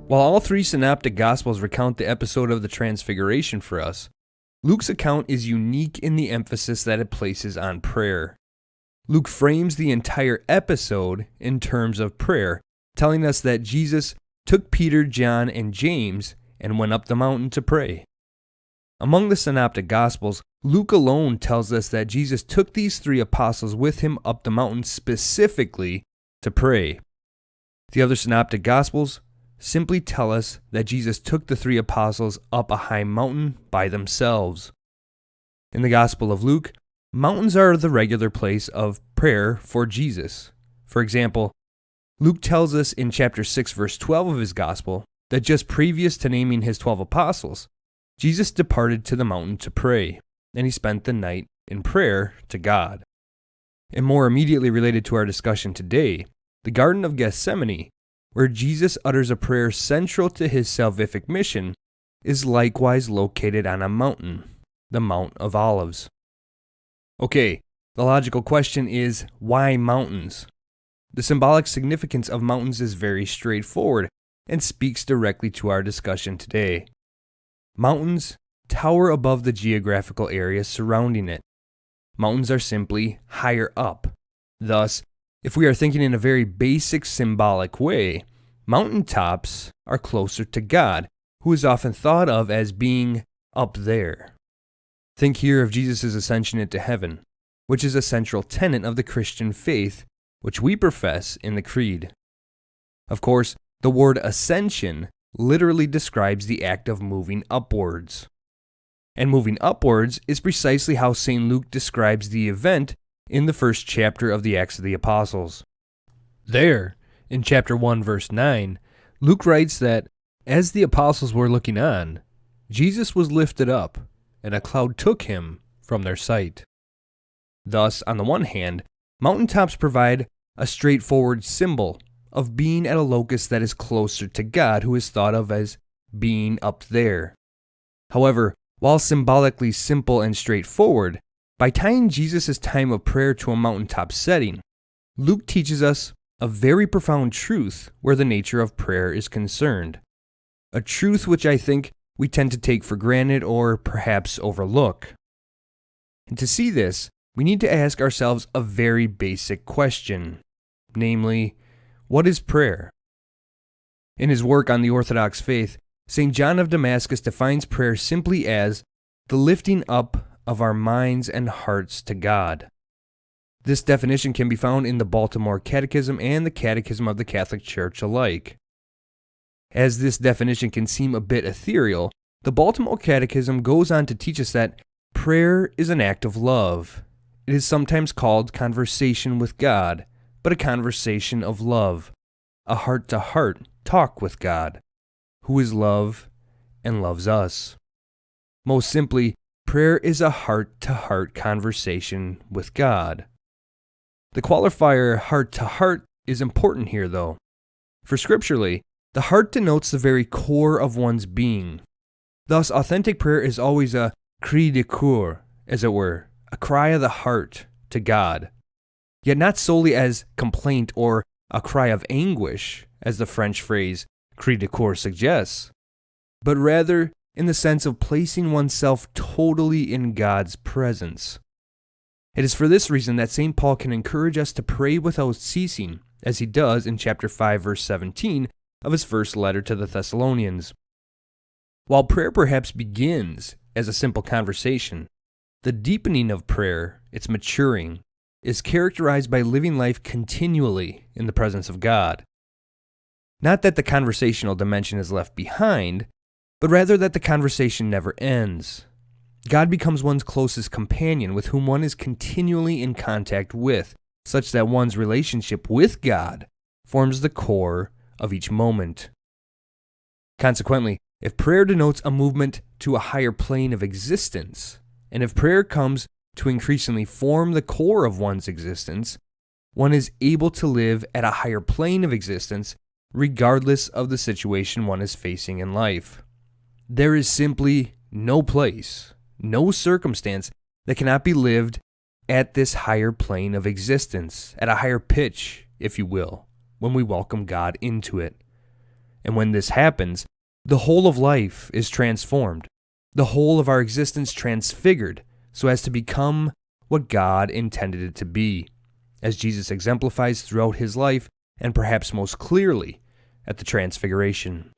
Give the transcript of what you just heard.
While all three synoptic Gospels recount the episode of the Transfiguration for us, Luke's account is unique in the emphasis that it places on prayer. Luke frames the entire episode in terms of prayer, telling us that Jesus took Peter, John, and James and went up the mountain to pray. Among the synoptic Gospels, Luke alone tells us that Jesus took these three apostles with him up the mountain specifically to pray. The other synoptic Gospels simply tell us that Jesus took the three apostles up a high mountain by themselves. In the Gospel of Luke, mountains are the regular place of prayer for Jesus. For example, Luke tells us in chapter 6, verse 12 of his Gospel, that just previous to naming his 12 apostles, Jesus departed to the mountain to pray, and he spent the night in prayer to God. And more immediately related to our discussion today, the Garden of Gethsemane, where Jesus utters a prayer central to his salvific mission, is likewise located on a mountain, the Mount of Olives. Okay, the logical question is, why mountains? The symbolic significance of mountains is very straightforward and speaks directly to our discussion today. Mountains tower above the geographical area surrounding it. Mountains are simply higher up. Thus, if we are thinking in a very basic symbolic way, mountaintops are closer to God, who is often thought of as being up there. Think here of Jesus' ascension into heaven, which is a central tenet of the Christian faith, which we profess in the Creed. Of course, the word ascension literally describes the act of moving upwards. And moving upwards is precisely how St. Luke describes the event in the first chapter of the Acts of the Apostles. There, in chapter 1, verse 9, Luke writes that, as the apostles were looking on, Jesus was lifted up, and a cloud took him from their sight. Thus, on the one hand, mountaintops provide a straightforward symbol of being at a locus that is closer to God, who is thought of as being up there. However, while symbolically simple and straightforward, by tying Jesus' time of prayer to a mountaintop setting, Luke teaches us a very profound truth where the nature of prayer is concerned. A truth which I think we tend to take for granted or perhaps overlook. And to see this, we need to ask ourselves a very basic question, namely, what is prayer? In his work on the Orthodox faith, St. John of Damascus defines prayer simply as the lifting up of our minds and hearts to God. This definition can be found in the Baltimore Catechism and the Catechism of the Catholic Church alike. As this definition can seem a bit ethereal, the Baltimore Catechism goes on to teach us that prayer is an act of love. It is sometimes called conversation with God, but a conversation of love, a heart-to-heart talk with God, who is love and loves us. Most simply, prayer is a heart-to-heart conversation with God. The qualifier heart-to-heart is important here, though. For scripturally, the heart denotes the very core of one's being. Thus, authentic prayer is always a cri de coeur, as it were, a cry of the heart to God. Yet not solely as complaint or a cry of anguish, as the French phrase cri de coeur suggests, but rather in the sense of placing oneself totally in God's presence. It is for this reason that St. Paul can encourage us to pray without ceasing, as he does in chapter 5, verse 17 of his first letter to the Thessalonians. While prayer perhaps begins as a simple conversation, the deepening of prayer, its maturing, is characterized by living life continually in the presence of God. Not that the conversational dimension is left behind, but rather that the conversation never ends. God becomes one's closest companion with whom one is continually in contact with, such that one's relationship with God forms the core of each moment. Consequently, if prayer denotes a movement to a higher plane of existence, and if prayer comes to increasingly form the core of one's existence, one is able to live at a higher plane of existence regardless of the situation one is facing in life. There is simply no place, no circumstance that cannot be lived at this higher plane of existence, at a higher pitch, if you will, when we welcome God into it. And when this happens, the whole of life is transformed, the whole of our existence transfigured, so as to become what God intended it to be, as Jesus exemplifies throughout his life, and perhaps most clearly at the Transfiguration.